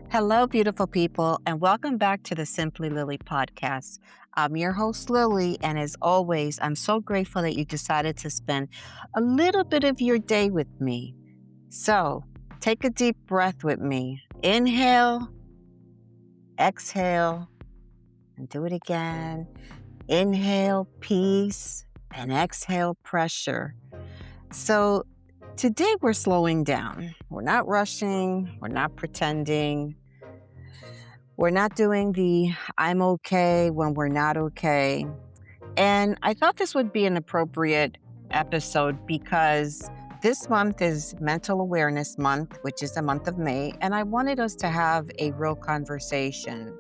Hello, beautiful people, and welcome back to the Simply Lili Podcast. I'm your host, Lili, and as always, I'm so grateful that you decided to spend a little bit of your day with me. So, take a deep breath with me. Inhale, exhale, and do it again. Inhale, peace, and exhale, pressure. So, today we're slowing down. We're not rushing, we're not pretending. We're not doing the I'm okay when we're not okay. And I thought this would be an appropriate episode because this month is Mental Awareness Month, which is the month of May. And I wanted us to have a real conversation,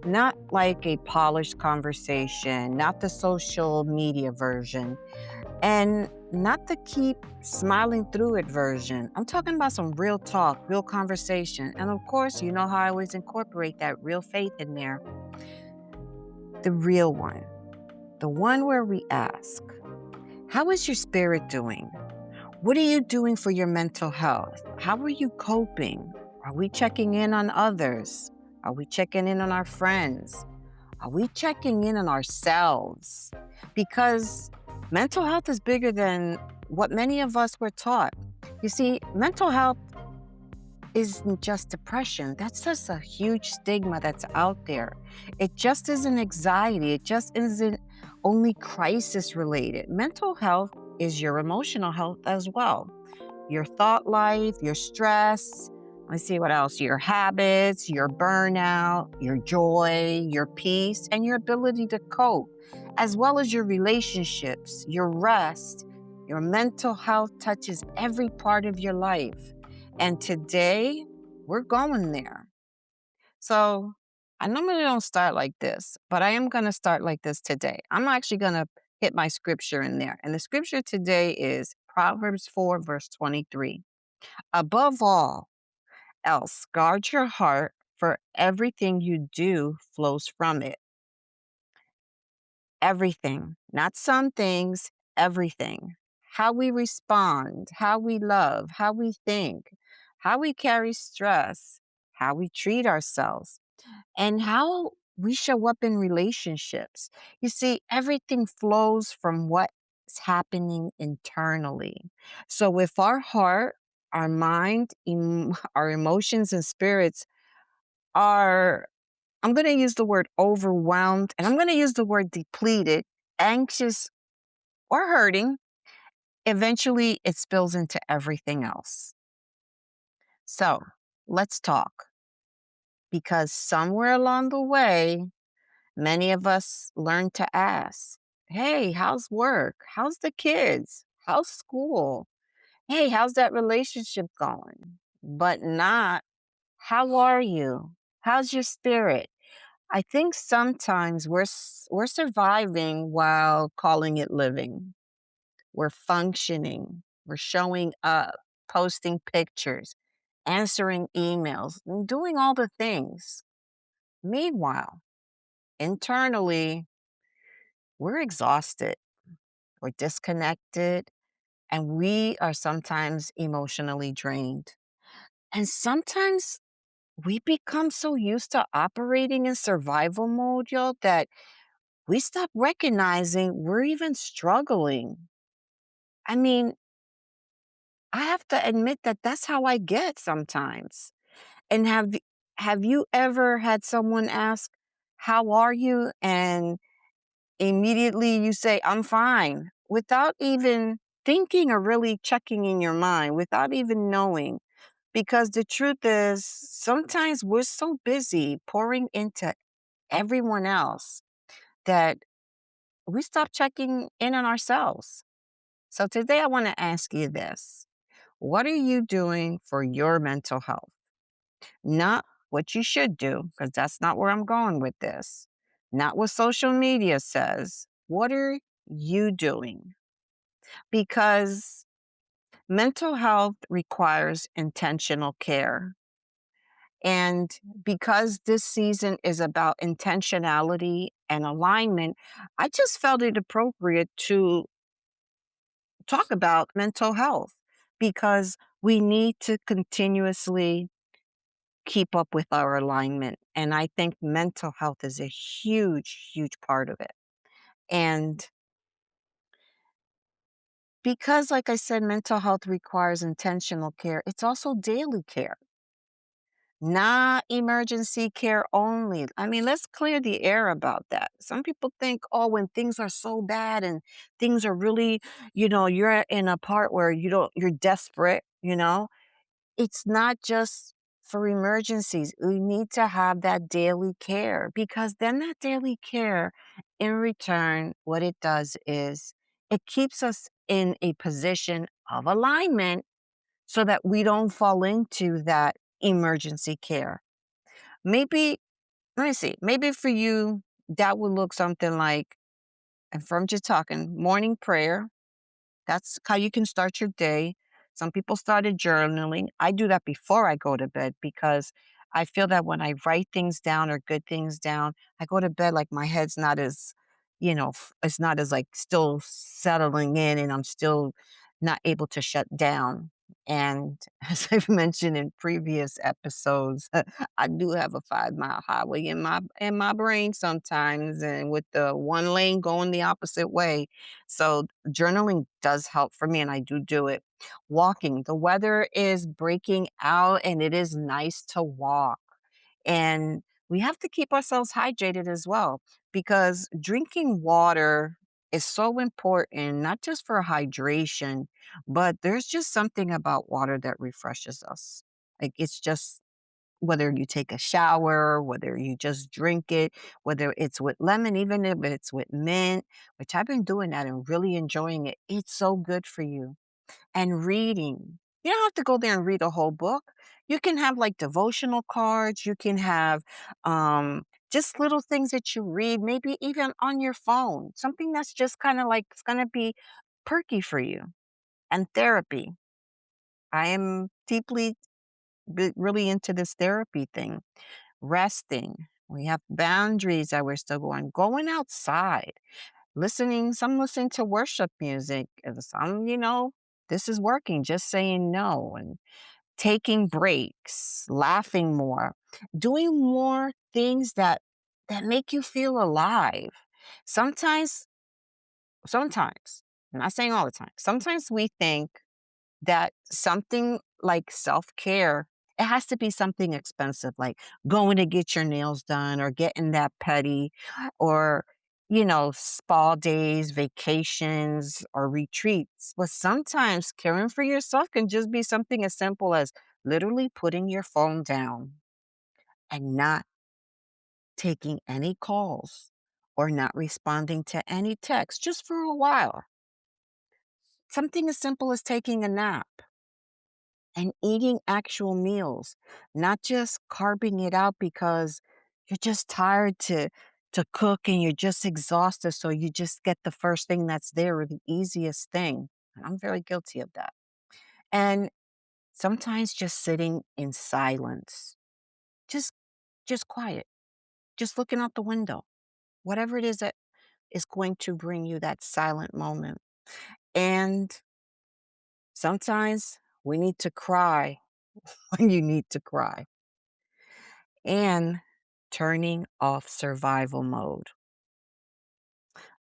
not like a polished conversation, not the social media version, and not the keep smiling through it version. I'm talking about some real talk, real conversation. And of course, you know how I always incorporate that real faith in there. The real one, the one where we ask, how is your spirit doing? What are you doing for your mental health? How are you coping? Are we checking in on others? Are we checking in on our friends? Are we checking in on ourselves? Because mental health is bigger than what many of us were taught. You see, mental health isn't just depression. That's just a huge stigma that's out there. It just isn't anxiety. It just isn't only crisis related. Mental health is your emotional health as well. Your thought life, your stress, let's see what else, your habits, your burnout, your joy, your peace, and your ability to cope, as well as your relationships, your rest. Your mental health touches every part of your life. And today, we're going there. So I normally don't start like this, but I am going to start like this today. I'm actually going to hit my scripture in there. And the scripture today is Proverbs 4, verse 23. Above all else, guard your heart, for everything you do flows from it. Everything, not some things, everything. How we respond, how we love, how we think, how we carry stress, how we treat ourselves, and how we show up in relationships. You see, everything flows from what's happening internally. So if our heart, our mind, our emotions and spirits are, I'm going to use the word overwhelmed, and I'm going to use the word depleted, anxious, or hurting, eventually it spills into everything else. So let's talk, because somewhere along the way, many of us learn to ask, hey, how's work? How's the kids? How's school? Hey, how's that relationship going? But not, how are you? How's your spirit? I think sometimes we're surviving while calling it living. We're functioning. We're showing up, posting pictures, answering emails, and doing all the things. Meanwhile, internally, we're exhausted, we're disconnected, and we are sometimes emotionally drained. And sometimes we become so used to operating in survival mode, y'all, that we stop recognizing we're even struggling. I mean, I have to admit that that's how I get sometimes. And have you ever had someone ask, "How are you?" and immediately you say, "I'm fine," without even thinking or really checking in your mind, without even knowing. Because the truth is, sometimes we're so busy pouring into everyone else that we stop checking in on ourselves. So today I want to ask you this. What are you doing for your mental health? Not what you should do, because that's not where I'm going with this. Not what social media says. What are you doing? Because mental health requires intentional care. And because this season is about intentionality and alignment, I just felt it appropriate to talk about mental health because we need to continuously keep up with our alignment. And I think mental health is a huge, huge part of it. And because, like I said, mental health requires intentional care, it's also daily care, not emergency care only. I mean, let's clear the air about that. Some people think, oh, when things are so bad and things are really, you're in a part where you're desperate, it's not just for emergencies. We need to have that daily care because then that daily care, in return, what it does is it keeps us in a position of alignment so that we don't fall into that emergency care. Maybe, let me see, maybe for you, that would look something like, and from just talking, morning prayer. That's how you can start your day. Some people started journaling. I do that before I go to bed because I feel that when I write things down or good things down, I go to bed like my head's not as, it's not as like still settling in and I'm still not able to shut down. And as I've mentioned in previous episodes, I do have a 5 mile highway in my brain sometimes, and with the one lane going the opposite way. So journaling does help for me, and I do it. Walking. The weather is breaking out, and it is nice to walk. And we have to keep ourselves hydrated as well because drinking water is so important, not just for hydration, but there's just something about water that refreshes us. Like it's just whether you take a shower, whether you just drink it, whether it's with lemon, even if it's with mint, which I've been doing that and really enjoying it. It's so good for you. And reading. You don't have to go there and read a whole book. You can have like devotional cards. You can have just little things that you read, maybe even on your phone, something that's just kind of like it's going to be perky for you. And therapy. I am deeply, really into this therapy thing. Resting. We have boundaries that we're still going outside, some listening to worship music, and some, this is working, just saying no and taking breaks, laughing more, doing more things that make you feel alive. Sometimes, sometimes, I'm not saying all the time, sometimes we think that something like self-care, it has to be something expensive, like going to get your nails done or getting that petty or, spa days, vacations, or retreats. But sometimes caring for yourself can just be something as simple as literally putting your phone down and not taking any calls or not responding to any texts just for a while. Something as simple as taking a nap and eating actual meals, not just carving it out because you're just tired to cook and you're just exhausted. So you just get the first thing that's there or the easiest thing. And I'm very guilty of that. And sometimes just sitting in silence, just just quiet, just looking out the window, whatever it is that is going to bring you that silent moment. And sometimes we need to cry when you need to cry. And turning off survival mode.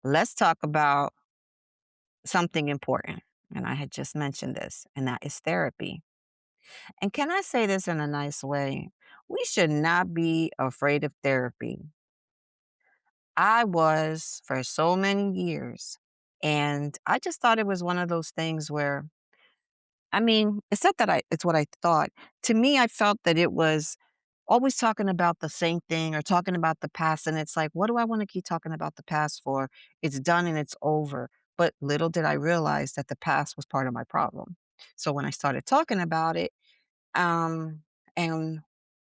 Let's talk about something important. And I had just mentioned this, and that is therapy. And can I say this in a nice way? We should not be afraid of therapy. I was for so many years. And I just thought it was one of those things where, I mean, it's not that it's what I thought. To me, I felt that it was always talking about the same thing or talking about the past. And it's like, what do I want to keep talking about the past for? It's done and it's over. But little did I realize that the past was part of my problem. So when I started talking about it, and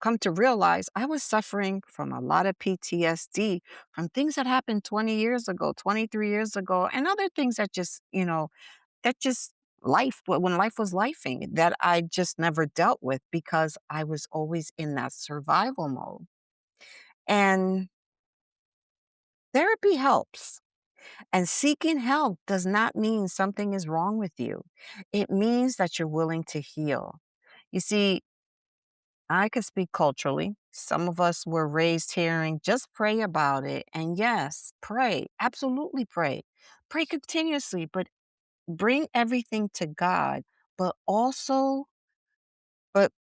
come to realize I was suffering from a lot of PTSD from things that happened 20 years ago, 23 years ago, and other things that just, that just when life was lifing that I just never dealt with because I was always in that survival mode. And therapy helps. And seeking help does not mean something is wrong with you. It means that you're willing to heal. You see, I could speak culturally. Some of us were raised hearing, just pray about it. And yes, pray. Absolutely pray. Pray continuously, but bring everything to God. But also, but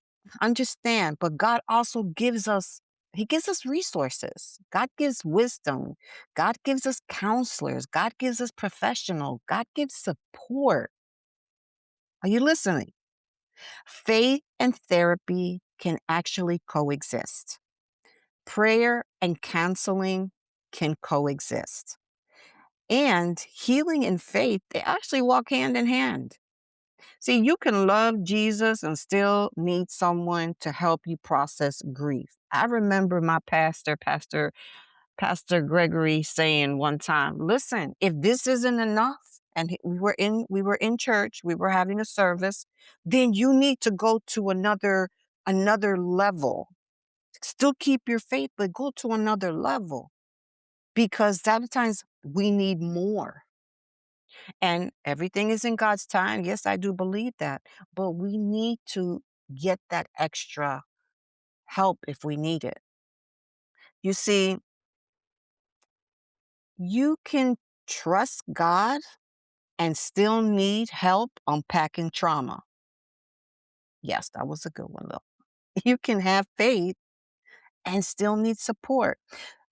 understand, but God also gives us, He gives us resources. God gives wisdom. God gives us counselors. God gives us professional. God gives support. Are you listening? Faith and therapy can actually coexist. Prayer and counseling can coexist. And healing and faith, they actually walk hand in hand. See, you can love Jesus and still need someone to help you process grief. I remember my Pastor Gregory saying one time, listen, if this isn't enough, and we were in church, we were having a service, then you need to go to another level. Still keep your faith, but go to another level because sometimes we need more. And everything is in God's time. Yes, I do believe that. But we need to get that extra help if we need it. You see, you can trust God and still need help unpacking trauma. Yes, that was a good one, though. You can have faith and still need support.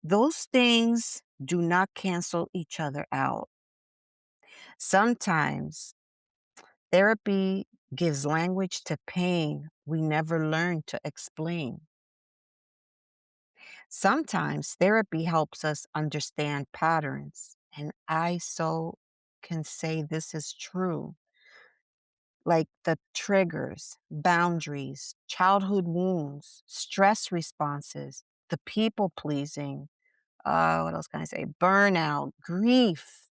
Those things do not cancel each other out. Sometimes therapy gives language to pain we never learned to explain. Sometimes therapy helps us understand patterns, and I so can say this is true, like the triggers, boundaries, childhood wounds, stress responses, the people pleasing, what else can I say? Burnout, grief.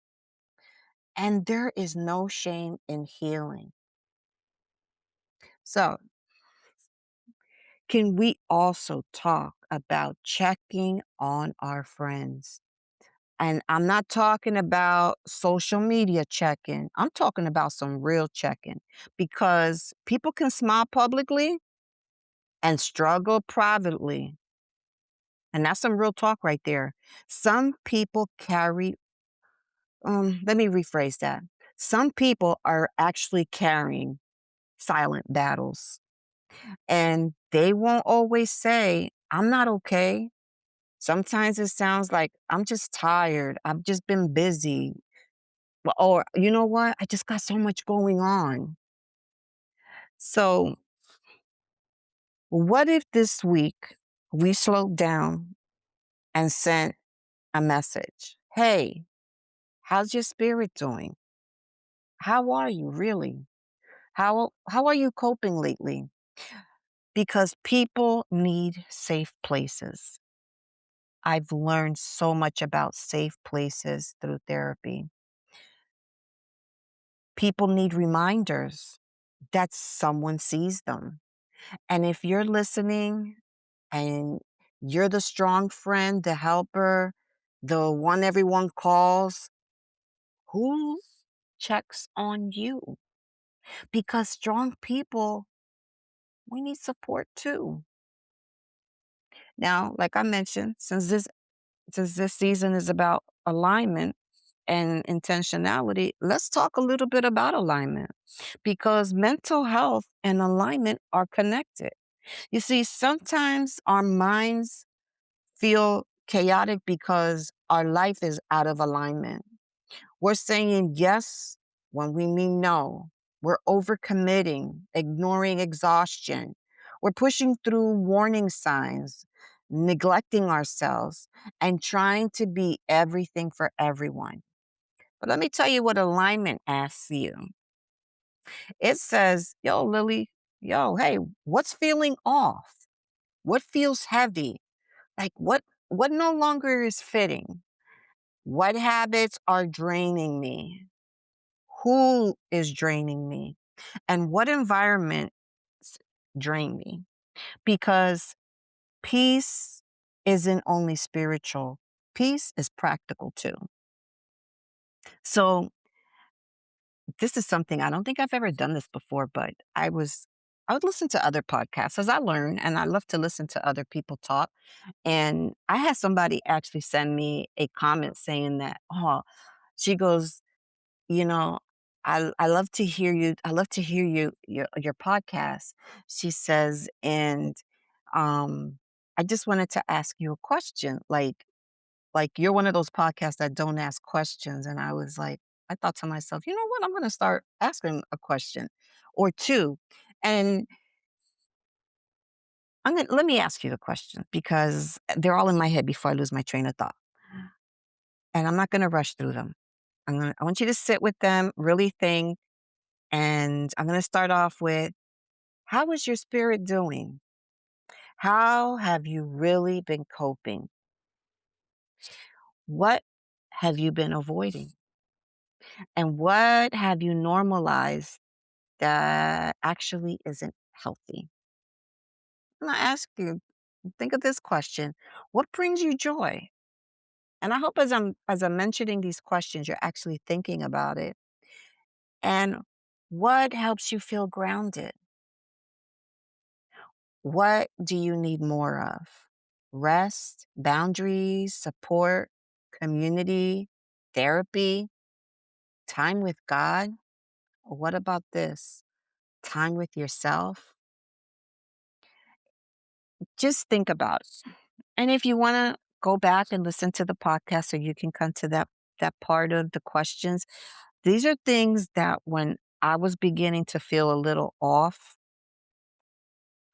And there is no shame in healing. So, can we also talk about checking on our friends? And I'm not talking about social media checking. I'm talking about some real checking because people can smile publicly and struggle privately. And that's some real talk right there. Some people carry, let me rephrase that. Some people are actually carrying silent battles and they won't always say, I'm not okay. Sometimes it sounds like I'm just tired. I've just been busy. Or, you know what? I just got so much going on. So, what if this week we slowed down and sent a message? Hey, how's your spirit doing? How are you really? How are you coping lately? Because people need safe places. I've learned so much about safe places through therapy. People need reminders that someone sees them. And if you're listening and you're the strong friend, the helper, the one everyone calls, who checks on you? Because strong people, we need support too. Now, like I mentioned, since this season is about alignment and intentionality, let's talk a little bit about alignment because mental health and alignment are connected. You see, sometimes our minds feel chaotic because our life is out of alignment. We're saying yes when we mean no. We're overcommitting, ignoring exhaustion. We're pushing through warning signs, neglecting ourselves, and trying to be everything for everyone. But let me tell you what alignment asks you. It says, yo, Lily, yo, hey, what's feeling off? What feels heavy? Like what no longer is fitting? What habits are draining me? Who is draining me? And what environments drain me? Because peace isn't only spiritual, peace is practical too. So, this is something I don't think I've ever done this before, but I was I would listen to other podcasts as I learn, and I love to listen to other people talk. And I had somebody actually send me a comment saying that, oh, she goes, you know, I love to hear you. I love to hear your podcast. She says, and um, I just wanted to ask you a question. Like you're one of those podcasts that don't ask questions. And I was like, I thought to myself, you know what? I'm going to start asking a question or two. And let me ask you the question because they're all in my head before I lose my train of thought. And I'm not going to rush through them. I want you to sit with them, really think. And I'm going to start off with, how is your spirit doing? How have you really been coping? What have you been avoiding? And what have you normalized that actually isn't healthy? And I ask you, think of this question. What brings you joy? And I hope as I'm mentioning these questions, you're actually thinking about it. And what helps you feel grounded? What do you need more of? Rest, boundaries, support, community, therapy, time with God? Or what about this? Time with yourself? Just think about it. And if you want to go back and listen to the podcast so you can come to that part of the questions, these are things that when I was beginning to feel a little off,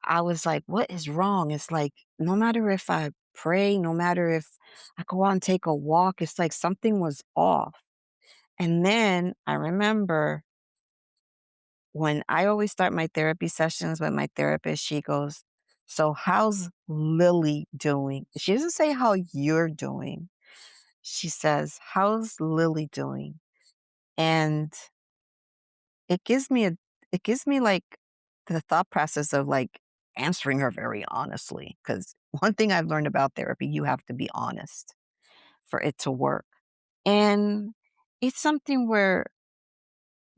I was like, what is wrong? It's like no matter if I pray, no matter if I go out and take a walk, it's like something was off. And then I remember when I always start my therapy sessions with my therapist, she goes, so how's Lily doing? She doesn't say how you're doing. She says, how's Lily doing? And it gives me a it gives me like the thought process of like answering her very honestly. Because one thing I've learned about therapy, you have to be honest for it to work. And it's something where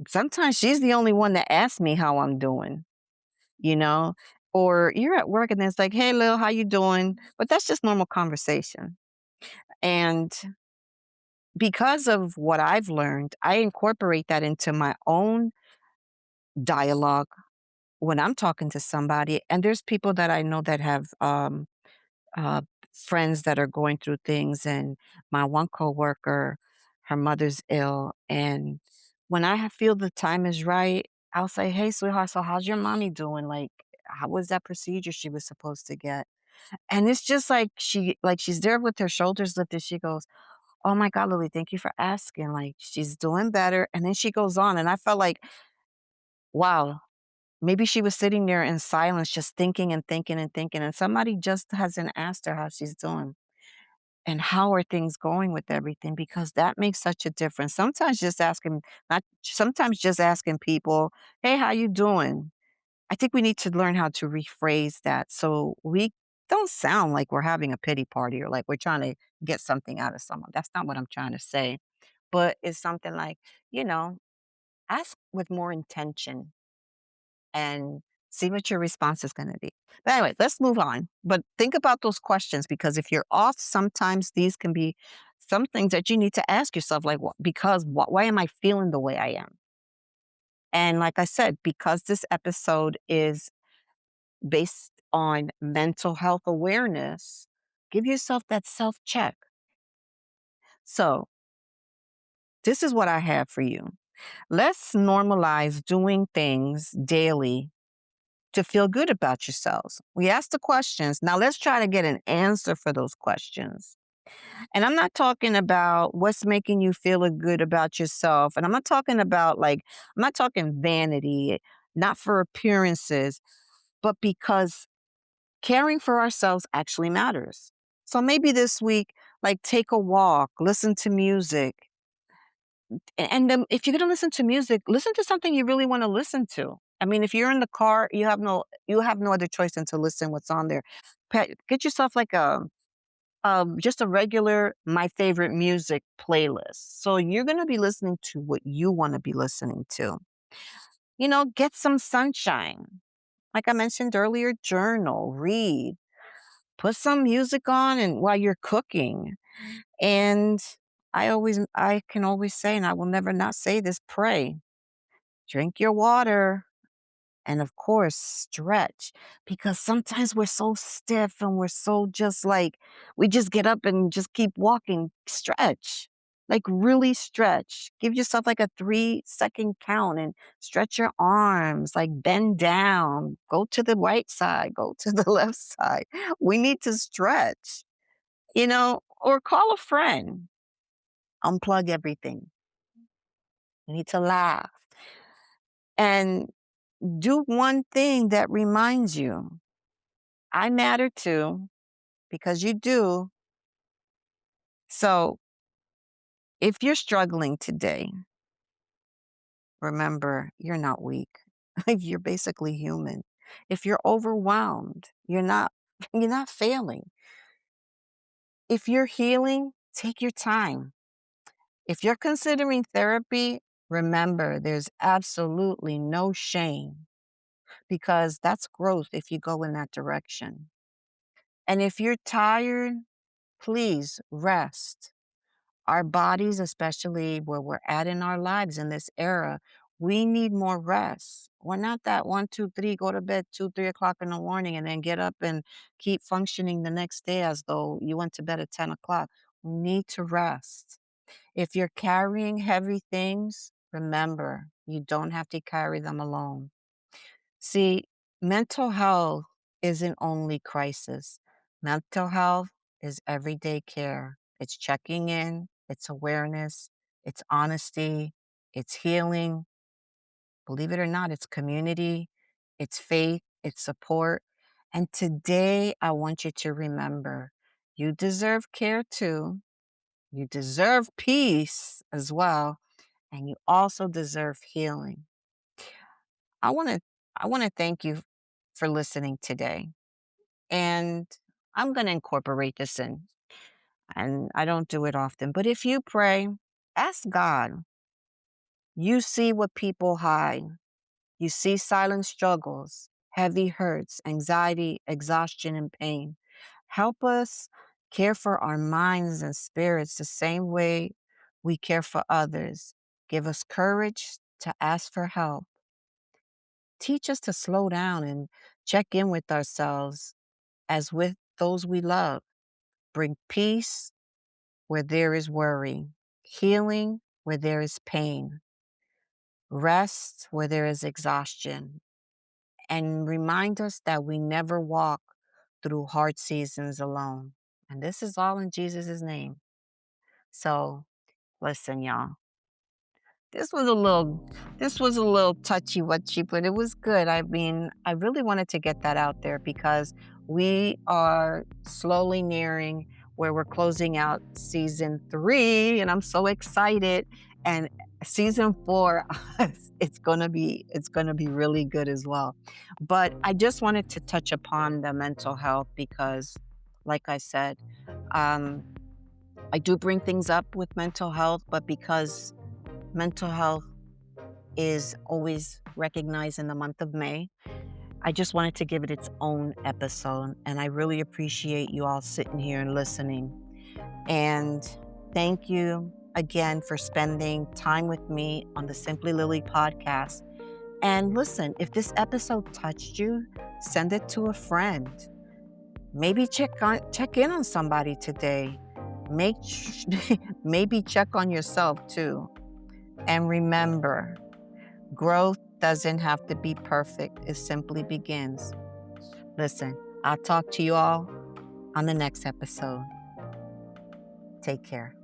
sometimes she's the only one that asks me how I'm doing, you know? Or you're at work and it's like, hey Lil, how you doing? But that's just normal conversation. And because of what I've learned, I incorporate that into my own dialogue when I'm talking to somebody. And there's people that I know that have uh, friends that are going through things. And my one coworker, her mother's ill. And when feel the time is right, I'll say, hey, sweetheart, so how's your mommy doing? Like, how was that procedure she was supposed to get? And it's just like she's there with her shoulders lifted. She goes, oh my God, Lily, thank you for asking. Like, she's doing better. And then she goes on. And I felt like, wow, maybe she was sitting there in silence, just thinking and thinking and thinking. And somebody just hasn't asked her how she's doing and how are things going with everything, because that makes such a difference. Sometimes just asking people, hey, how you doing? I think we need to learn how to rephrase that so we don't sound like we're having a pity party or like we're trying to get something out of someone. That's not what I'm trying to say. But it's something like, you know, ask with more intention and see what your response is going to be. But anyway, let's move on. But think about those questions, because if you're off, sometimes these can be some things that you need to ask yourself, like, why am I feeling the way I am? And like I said, because this episode is based on mental health awareness, give yourself that self check. So, this is what I have for you. Let's normalize doing things daily to feel good about yourselves. We ask the questions. Now let's try to get an answer for those questions. And I'm not talking about what's making you feel good about yourself. And I'm not talking about I'm not talking vanity, not for appearances, but because caring for ourselves actually matters. So maybe this week, like take a walk, listen to music. And then if you're going to listen to music, listen to something you really want to listen to. I mean, if you're in the car, you have no other choice than to listen what's on there. Get yourself like just a regular my favorite music playlist. So you're going to be listening to what you want to be listening to. You know, get some sunshine. Like I mentioned earlier, journal, read, put some music on and while you're cooking. And I can always say, and I will never not say this, pray, drink your water, and of course, stretch, because sometimes we're so stiff and we're so just like, we just get up and just keep walking. Stretch, like really stretch. Give yourself like a 3-second count and stretch your arms, like bend down, go to the right side, go to the left side. We need to stretch, or call a friend, unplug everything. You need to laugh and do one thing that reminds you I matter too, because you do. So if you're struggling today, remember you're not weak. You're basically human. If you're overwhelmed, you're not you're not failing. If you're healing, take your time. If you're considering therapy, remember there's absolutely no shame because that's growth if you go in that direction. And if you're tired, please rest. Our bodies, especially where we're at in our lives in this era, we need more rest. We're not that 1, 2, 3, go to bed 2, 3 o'clock in the morning and then get up and keep functioning the next day as though you went to bed at 10 o'clock. We need to rest. If you're carrying heavy things, remember, you don't have to carry them alone. See, mental health isn't only crisis. Mental health is everyday care. It's checking in, it's awareness, it's honesty, it's healing. Believe it or not, it's community, it's faith, it's support. And today, I want you to remember you deserve care too. You deserve peace as well. And you also deserve healing. I want to I want to thank you for listening today. And I'm going to incorporate this in. And I don't do it often, but if you pray, ask God. You see what people hide. You see silent struggles, heavy hurts, anxiety, exhaustion, and pain. Help us care for our minds and spirits the same way we care for others. Give us courage to ask for help. Teach us to slow down and check in with ourselves as with those we love. Bring peace where there is worry, healing where there is pain, rest where there is exhaustion, and remind us that we never walk through hard seasons alone. And this is all in Jesus' name. So listen, y'all. This was a little touchy whatchy, but it was good. I mean, I really wanted to get that out there because we are slowly nearing where we're closing out season 3, and I'm so excited. And season 4, it's gonna be really good as well. But I just wanted to touch upon the mental health because, like I said, um, I do bring things up with mental health, but because mental health is always recognized in the month of May, I just wanted to give it its own episode. And I really appreciate you all sitting here and listening. And thank you again for spending time with me on the Simply Lili podcast. And listen, if this episode touched you, send it to a friend. Maybe check in on somebody today. Maybe check on yourself too. And remember, growth doesn't have to be perfect. It simply begins. Listen, I'll talk to you all on the next episode. Take care.